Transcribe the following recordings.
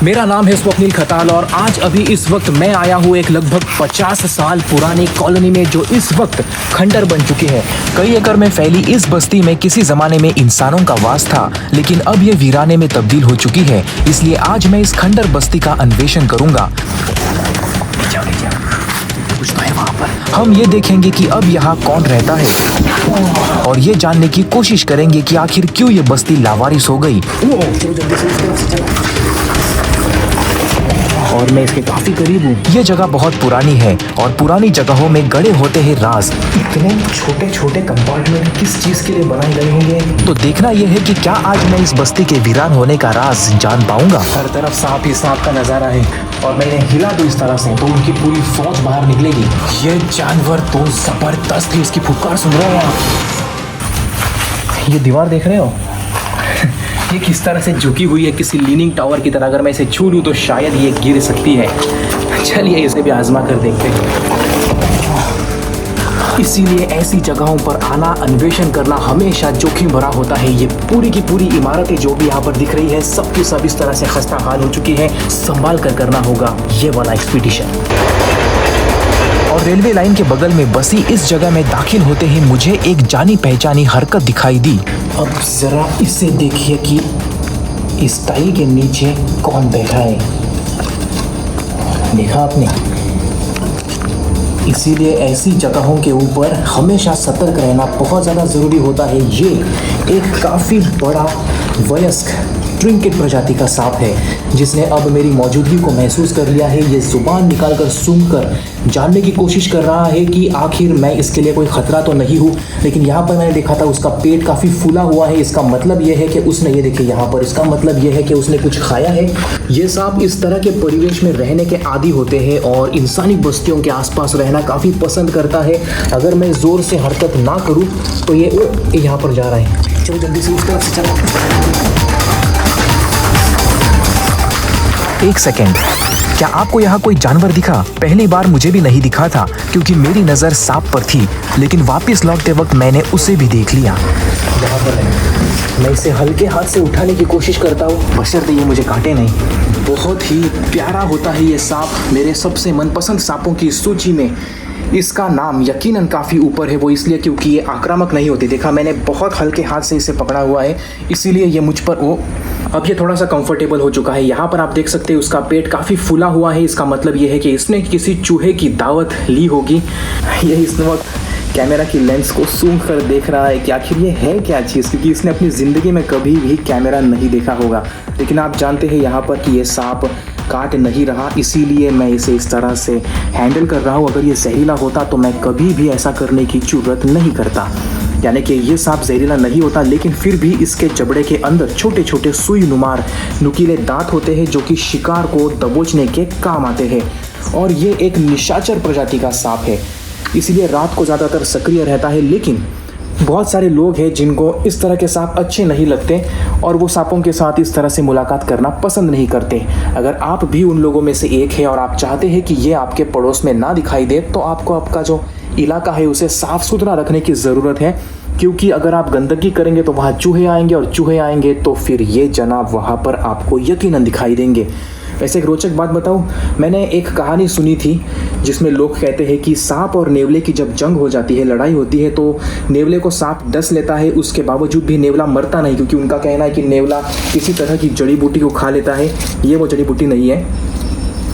मेरा नाम है स्वप्निल खताल और आज अभी इस वक्त मैं आया हूँ एक लगभग 50 साल पुरानी कॉलोनी में जो इस वक्त खंडर बन चुकी है। कई एकड़ में फैली इस बस्ती में किसी जमाने में इंसानों का वास था, लेकिन अब ये वीराने में तब्दील हो चुकी है। इसलिए आज मैं इस खंडर बस्ती का अन्वेषण करूंगा। कुछ तो है वहाँ पर। हम ये देखेंगे कि अब यहाँ कौन रहता है और ये जानने की कोशिश करेंगे कि आखिर क्यों ये बस्ती लावारिस हो गई। और मैं इसके काफी करीब हूँ। ये जगह बहुत पुरानी है और पुरानी जगहों में गड़े होते हैं राज। इतने छोटे छोटे कंपार्टमेंट किस चीज के लिए बनाए गए होंगे? तो देखना यह है कि क्या आज मैं इस बस्ती के वीरान होने का राज जान पाऊंगा। हर तरफ सांप ही सांप का नजारा है और मैंने हिला तो इस तरह से तो उनकी पूरी फौज बाहर निकलेगी। ये जानवर तो जबरदस्त है, इसकी फुफकार सुन रहे हैं आप? ये दीवार देख रहे हो? ये किस तरह से झुकी हुई है, किसी लीनिंग टावर की तरह। अगर मैं इसे छू लूँ तो शायद ये गिर सकती है। चलिए इसे भी आजमा कर देखते हैं। इसीलिए ऐसी जगहों पर आना, अन्वेषण करना हमेशा जोखिम भरा होता है। ये पूरी की पूरी इमारतें जो भी यहाँ पर दिख रही है, सब की सब इस तरह से खस्ता हाल हो चुकी है। संभाल कर करना होगा ये वाला एक्सपीडिशन। और रेलवे लाइन के बगल में बसी इस जगह में दाखिल होते ही मुझे एक जानी पहचानी हरकत दिखाई दी। अब जरा इसे देखिए कि इस टाइल के नीचे कौन बैठा है। देखा आपने? इसीलिए ऐसी जगहों के ऊपर हमेशा सतर्क रहना बहुत ज़्यादा ज़रूरी होता है। ये एक काफ़ी बड़ा वयस्क ट्रिंकेट प्रजाति का सांप है जिसने अब मेरी मौजूदगी को महसूस कर लिया है। ये जुबान निकालकर सूंघकर जानने की कोशिश कर रहा है कि आखिर मैं इसके लिए कोई खतरा तो नहीं हूँ। लेकिन यहाँ पर मैंने देखा था उसका पेट काफ़ी फूला हुआ है। इसका मतलब ये है कि उसने, ये देखिए यहाँ पर, इसका मतलब ये है कि उसने कुछ खाया है। ये सांप इस तरह के परिवेश में रहने के आदी होते हैं और इंसानी बस्तियों के आसपास रहना काफ़ी पसंद करता है। अगर मैं ज़ोर से हरकत ना करूँ तो ये यहाँ पर जा रहा है। चलो जल्दी से उस तरफ से चलो। एक सेकेंड, क्या आपको यहाँ कोई जानवर दिखा? पहली बार मुझे भी नहीं दिखा था क्योंकि मेरी नज़र सांप पर थी, लेकिन वापस लौटते वक्त मैंने उसे भी देख लिया। यहाँ पर है। मैं इसे हल्के हाथ से उठाने की कोशिश करता हूँ, बशर्ते ये मुझे काटे नहीं। बहुत ही प्यारा होता है ये सांप, मेरे सबसे मनपसंद सांपों की सूची में इसका नाम यकीनन काफ़ी ऊपर है। वो इसलिए क्योंकि ये आक्रामक नहीं होती। देखा, मैंने बहुत हल्के हाथ से इसे पकड़ा हुआ है, इसीलिए ये मुझ पर अब ये थोड़ा सा कंफर्टेबल हो चुका है। यहाँ पर आप देख सकते हैं उसका पेट काफ़ी फूला हुआ है। इसका मतलब ये है कि इसने किसी चूहे की दावत ली होगी। ये इस वक्त कैमरा की लेंस को सूंघ कर देख रहा है कि आखिर ये है क्या चीज़, क्योंकि इसने अपनी ज़िंदगी में कभी भी कैमरा नहीं देखा होगा। लेकिन आप जानते हैं यहाँ पर कि ये सांप काट नहीं रहा, इसीलिए मैं इसे इस तरह से हैंडल कर रहा हूँ। अगर ये जहरीला होता तो मैं कभी भी ऐसा करने की जरूरत नहीं करता। यानी कि ये सांप जहरीला नहीं होता, लेकिन फिर भी इसके जबड़े के अंदर छोटे छोटे सुई नुमार नुकीले दांत होते हैं जो कि शिकार को दबोचने के काम आते हैं। और ये एक निशाचर प्रजाति का सांप है, इसीलिए रात को ज़्यादातर सक्रिय रहता है। लेकिन बहुत सारे लोग हैं जिनको इस तरह के सांप अच्छे नहीं लगते और वो सांपों के साथ इस तरह से मुलाकात करना पसंद नहीं करते। अगर आप भी उन लोगों में से एक है और आप चाहते हैं कि ये आपके पड़ोस में ना दिखाई दे, तो आपको आपका जो इलाका है उसे साफ़ सुथरा रखने की ज़रूरत है। क्योंकि अगर आप गंदगी करेंगे तो वहाँ चूहे आएंगे और चूहे आएंगे तो फिर ये जनाब वहाँ पर आपको यकीनन दिखाई देंगे। वैसे एक रोचक बात बताऊं, मैंने एक कहानी सुनी थी जिसमें लोग कहते हैं कि सांप और नेवले की जब जंग हो जाती है, लड़ाई होती है, तो नेवले को सांप डस लेता है। उसके बावजूद भी नेवला मरता नहीं, क्योंकि उनका कहना है कि नेवला किसी तरह की जड़ी बूटी को खा लेता है। ये वो जड़ी बूटी नहीं है,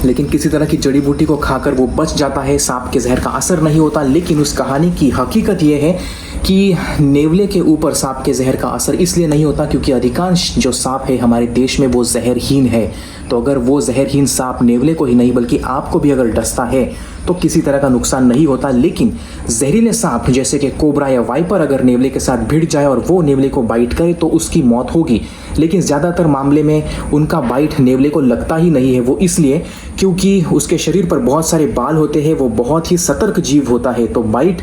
लेकिन किसी तरह की जड़ी बूटी को खाकर वो बच जाता है, सांप के जहर का असर नहीं होता। लेकिन उस कहानी की हकीकत ये है कि नेवले के ऊपर सांप के जहर का असर इसलिए नहीं होता क्योंकि अधिकांश जो सांप है हमारे देश में वो जहरहीन है। तो अगर वो जहरहीन सांप नेवले को ही नहीं बल्कि आपको भी अगर डसता है तो किसी तरह का नुकसान नहीं होता। लेकिन जहरीले सांप जैसे कि कोबरा या वाइपर अगर नेवले के साथ भिड़ जाए और वो नेवले को बाइट करे तो उसकी मौत होगी। लेकिन ज़्यादातर मामले में उनका बाइट नेवले को लगता ही नहीं है। वो इसलिए क्योंकि उसके शरीर पर बहुत सारे बाल होते हैं, वो बहुत ही सतर्क जीव होता है, तो बाइट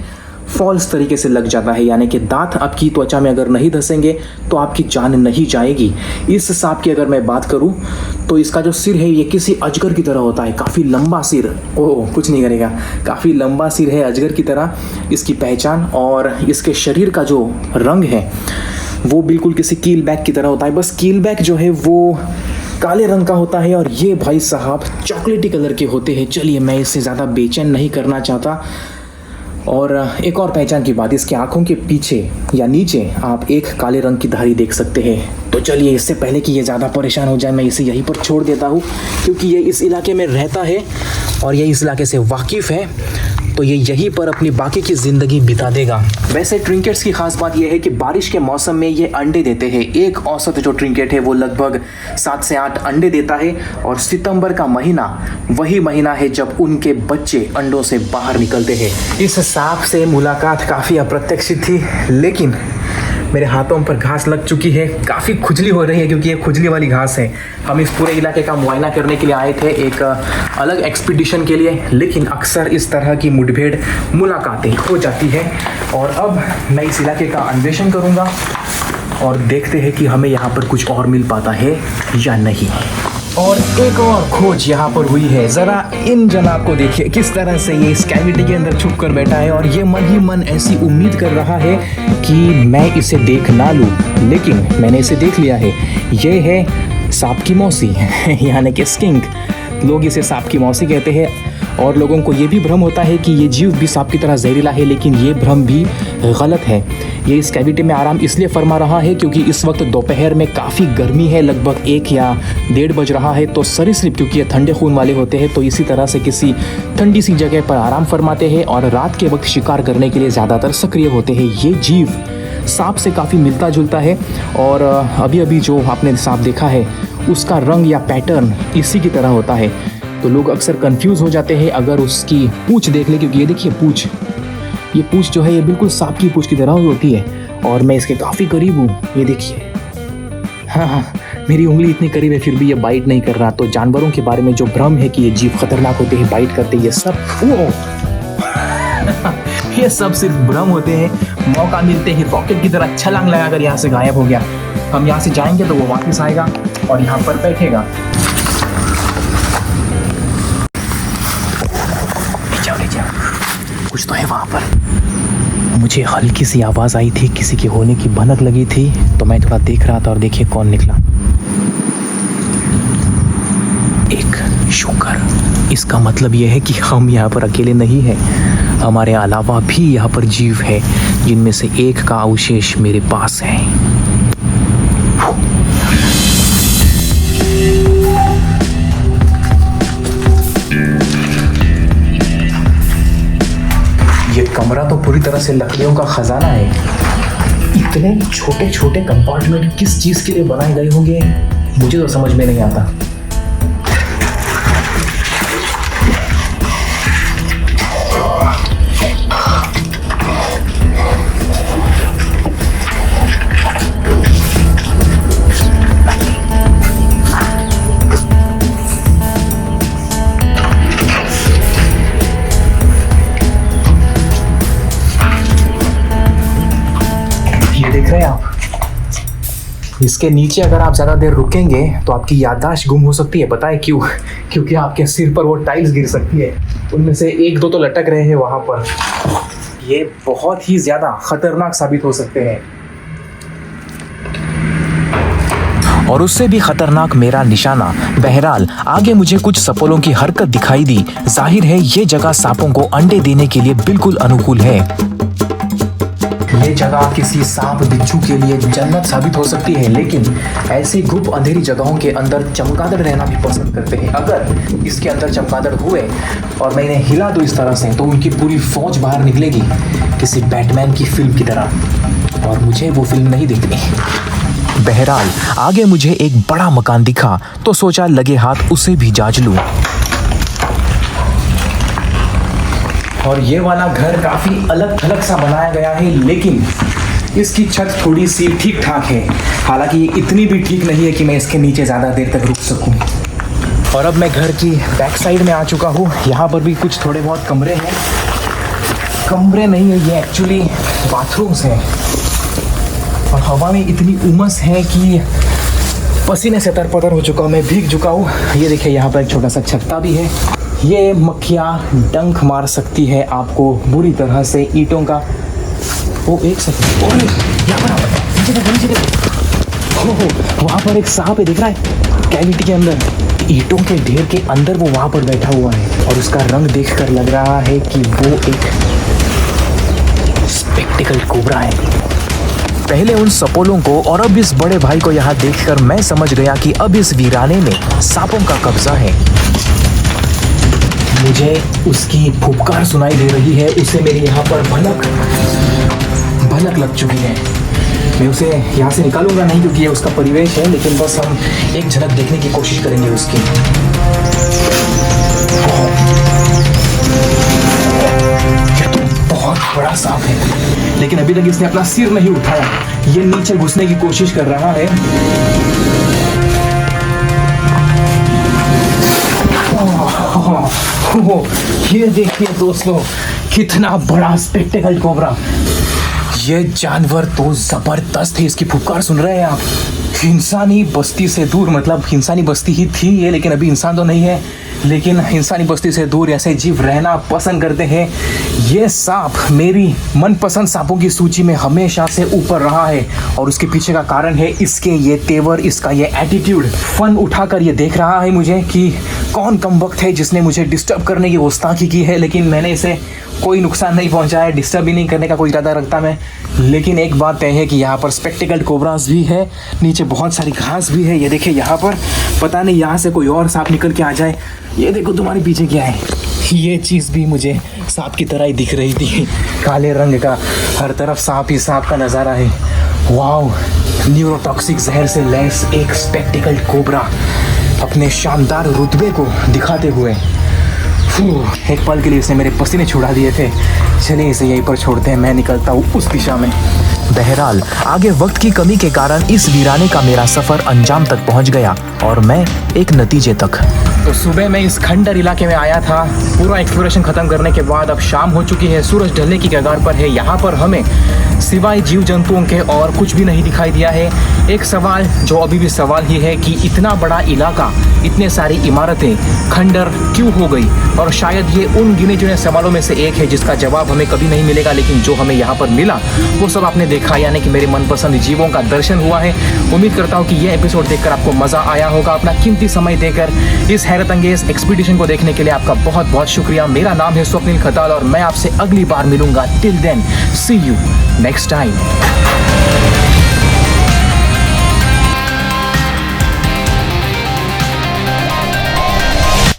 फॉल्स तरीके से लग जाता है। यानी कि दांत आपकी त्वचा में अगर नहीं धसेंगे तो आपकी जान नहीं जाएगी। इस सांप की अगर मैं बात करूं तो इसका जो सिर है ये किसी अजगर की तरह होता है, काफ़ी लंबा सिर। ओह, कुछ नहीं करेगा, काफ़ी लंबा सिर है अजगर की तरह इसकी पहचान। और इसके शरीर का जो रंग है वो बिल्कुल किसी कील बैग की तरह होता है। बस कील बैग जो है वो काले रंग का होता है और ये भाई साहब चॉकलेटी कलर के होते हैं। चलिए, मैं इससे ज़्यादा बेचैन नहीं करना चाहता। और एक और पहचान की बात, इसके आंखों के पीछे या नीचे आप एक काले रंग की धारी देख सकते हैं। तो चलिए, इससे पहले कि ये ज़्यादा परेशान हो जाए, मैं इसे यहीं पर छोड़ देता हूँ, क्योंकि ये इस इलाके में रहता है और ये इस इलाके से वाकिफ़ है, तो ये यहीं पर अपनी बाकी की ज़िंदगी बिता देगा। वैसे ट्रिंकेट्स की खास बात यह है कि बारिश के मौसम में ये अंडे देते हैं। एक औसत जो ट्रिंकेट है वो लगभग 7 से 8 अंडे देता है और सितंबर का महीना वही महीना है जब उनके बच्चे अंडों से बाहर निकलते हैं। इस सांप से मुलाकात काफ़ी अप्रत्याशित थी, लेकिन मेरे हाथों पर घास लग चुकी है, काफ़ी खुजली हो रही है क्योंकि ये खुजली वाली घास है। हम इस पूरे इलाके का मुआयना करने के लिए आए थे, एक अलग एक्सपीडिशन के लिए, लेकिन अक्सर इस तरह की मुठभेड़ मुलाकातें हो जाती है। और अब मैं इस इलाके का अन्वेषण करूँगा और देखते हैं कि हमें यहाँ पर कुछ और मिल पाता है या नहीं। और एक और खोज यहाँ पर हुई है। ज़रा इन जनाब को देखिए, किस तरह से ये इस कैविटी के अंदर छुप कर बैठा है और ये मन ही मन ऐसी उम्मीद कर रहा है कि मैं इसे देख ना लूँ, लेकिन मैंने इसे देख लिया है। ये है सांप की मौसी यानी कि स्किंक। लोग इसे सांप की मौसी कहते हैं और लोगों को ये भी भ्रम होता है कि ये जीव भी सांप की तरह जहरीला है, लेकिन ये भ्रम भी गलत है। ये इस कैविटी में आराम इसलिए फरमा रहा है क्योंकि इस वक्त दोपहर में काफ़ी गर्मी है, लगभग 1 या 1:30 बज रहा है। तो सरीसृप, क्योंकि ये ठंडे खून वाले होते हैं, तो इसी तरह से किसी ठंडी सी जगह पर आराम फरमाते हैं और रात के वक्त शिकार करने के लिए ज़्यादातर सक्रिय होते हैं। ये जीव सांप से काफ़ी मिलता जुलता है और अभी अभी जो आपने सांप देखा है उसका रंग या पैटर्न इसी की तरह होता है। तो लोग अक्सर कंफ्यूज हो जाते हैं अगर उसकी पूंछ देख ले, क्योंकि ये देखिए पूंछ, ये पूंछ जो है ये बिल्कुल सांप की पूंछ की तरह होती है और मैं इसके काफ़ी करीब हूँ। ये देखिए, हाँ, मेरी उंगली इतनी करीब है फिर भी ये बाइट नहीं कर रहा। तो जानवरों के बारे में जो भ्रम है कि ये जीव खतरनाक होते हैं, बाइट करते हैं, ये सब ये सब सिर्फ भ्रम होते हैं। मौका मिलते ही रॉकेट की तरह छलांग लगाकर यहाँ से गायब हो गया। हम यहाँ से जाएंगे तो वो वापस आएगा और यहाँ पर बैठेगा। ले जाओ, कुछ तो है वहाँ पर। मुझे हल्की सी आवाज़ आई थी, किसी के होने की भनक लगी थी, तो मैं थोड़ा देख रहा था और देखिए कौन निकला। एक शूकर। इसका मतलब यह है कि हम यहाँ पर अकेले नहीं हैं, हमारे अलावा भी यहाँ पर जीव है, जिनमें से एक का अवशेष मेरे पास है। ये कमरा तो पूरी तरह से लकड़ियों का खजाना है। इतने छोटे छोटे कंपार्टमेंट किस चीज़ के लिए बनाए गए होंगे, मुझे तो समझ में नहीं आता। देख रहे हैं आप, इसके नीचे अगर आप ज़्यादा देर रुकेंगे तो आपकी याददाश्त गुम हो सकती है। पता है क्यों? क्योंकि आपके सिर पर वो टाइल्स गिर सकती है, उनमें से 1-2 तो लटक रहे हैं वहाँ पर। ये बहुत ही ज़्यादा खतरनाक साबित हो सकते हैं। और उससे भी खतरनाक मेरा निशाना। बहरहाल आगे मुझे कुछ सपोलों की हरकत दिखाई दी। जाहिर है ये जगह सांपों को अंडे देने के लिए बिल्कुल अनुकूल है। ये जगह किसी सांप बिच्छू के लिए जन्नत साबित हो सकती है, लेकिन ऐसी गुप्त अंधेरी जगहों के अंदर चमगादड़ रहना भी पसंद करते हैं। अगर इसके अंदर चमगादड़ हुए और मैं इन्हें हिला दूं इस तरह से, तो उनकी पूरी फौज बाहर निकलेगी किसी बैटमैन की फिल्म की तरह, और मुझे वो फिल्म नहीं देखनी। बहरहाल आगे मुझे एक बड़ा मकान दिखा, तो सोचा लगे हाथ उसे भी जांच लूं। और ये वाला घर काफ़ी अलग थलग सा बनाया गया है, लेकिन इसकी छत थोड़ी सी ठीक ठाक है। हालांकि ये इतनी भी ठीक नहीं है कि मैं इसके नीचे ज़्यादा देर तक रुक सकूं। और अब मैं घर की बैक साइड में आ चुका हूँ। यहाँ पर भी कुछ थोड़े बहुत कमरे हैं। कमरे नहीं है, ये एक्चुअली बाथरूम्स हैं। और हवा में इतनी उमस है कि पसीने से तरपतर हो चुका हूँ, मैं भीग चुका हूँ। ये देखिए, यहाँ पर एक छोटा सा छत्ता भी है। ये मक्खियाँ डंक मार सकती है आपको बुरी तरह से ईंटों का। ओ एक सेकंड, यहाँ पर नीचे देखो, वहाँ पर एक सांप है, दिख रहा है? कैविटी के अंदर, ईंटों के ढेर के अंदर वो वहां पर बैठा हुआ है और उसका रंग देखकर लग रहा है कि वो एक स्पेक्टिकल कोबरा है। पहले उन सपोलों को और अब इस बड़े भाई को यहाँ देखकर मैं समझ गया कि अब इस वीराने में सांपों का कब्जा है। मुझे उसकी फुफकार सुनाई दे रही है, उसे मेरी यहाँ पर भनक लग चुकी है। मैं उसे यहाँ से निकालूंगा नहीं क्योंकि ये उसका परिवेश है, लेकिन बस हम एक झलक देखने की कोशिश करेंगे उसकी। ये तो बहुत बड़ा सांप है, लेकिन अभी तक इसने अपना सिर नहीं उठाया। ये नीचे घुसने की कोशिश कर रहा है। ये देखिए दोस्तों, कितना बड़ा स्पेक्टिकल कोबरा। ये जानवर तो जबरदस्त है। इसकी फुफकार सुन रहे हैं आप? इंसानी बस्ती से दूर, मतलब इंसानी बस्ती ही थी ये, लेकिन अभी इंसान तो नहीं है, लेकिन इंसानी बस्ती से दूर ऐसे जीव रहना पसंद करते हैं। ये सांप मेरी मनपसंद सांपों की सूची में हमेशा से ऊपर रहा है और उसके पीछे का कारण है इसके ये तेवर, इसका ये एटीट्यूड। फन उठाकर ये देख रहा है मुझे कि कौन कमबख्त है जिसने मुझे डिस्टर्ब करने की गुस्ताखी की है, लेकिन मैंने इसे कोई नुकसान नहीं पहुंचाया, डिस्टर्ब भी नहीं करने का कोई इरादा रखता मैं। लेकिन एक बात तय है कि यहाँ पर स्पेक्टिकल कोबरास भी है, नीचे बहुत सारी घास भी है। ये देखिए यहाँ पर, पता नहीं यहाँ से कोई और सांप निकल के आ जाए। ये देखो तुम्हारे पीछे क्या है। ये चीज़ भी मुझे सांप की तरह ही दिख रही थी, काले रंग का, हर तरफ सांप ही सांप का नज़ारा है। वाओ, न्यूरोटॉक्सिक जहर से लैस एक स्पेक्टिकल कोबरा अपने शानदार रुतबे को दिखाते हुए। एक पल के लिए इसने मेरे पसीने छुड़ा दिए थे। चलिए इसे यहीं पर छोड़ते हैं, मैं निकलता हूँ उस दिशा में। बहरहाल आगे वक्त की कमी के कारण इस वीराने का मेरा सफर अंजाम तक पहुंच गया और मैं एक नतीजे तक। तो सुबह मैं इस खंडर इलाके में आया था। पूरा एक्सप्लोरेशन खत्म करने के बाद अब शाम हो चुकी है, सूरज ढलने की कगार पर है। यहाँ पर हमें सिवाय जीव जंतुओं के और कुछ भी नहीं दिखाई दिया है। एक सवाल जो अभी भी सवाल ही है कि इतना बड़ा इलाका, इतने सारी इमारतें खंडर क्यों हो गई? और शायद ये उन गिने चुने सवालों में से एक है जिसका जवाब हमें कभी नहीं मिलेगा, लेकिन जो हमें यहाँ पर मिला वो सब आपने देखा, यानी कि मेरे मनपसंद जीवों का दर्शन हुआ है। उम्मीद करता हूँ कि ये एपिसोड देखकर आपको मज़ा आया होगा। अपना कीमती समय देकर इस हैरत अंगेज एक्सपीडिशन को देखने के लिए आपका बहुत बहुत शुक्रिया। मेरा नाम है स्वप्निल खताल और मैं आपसे अगली बार मिलूंगा। Till then, see you next time.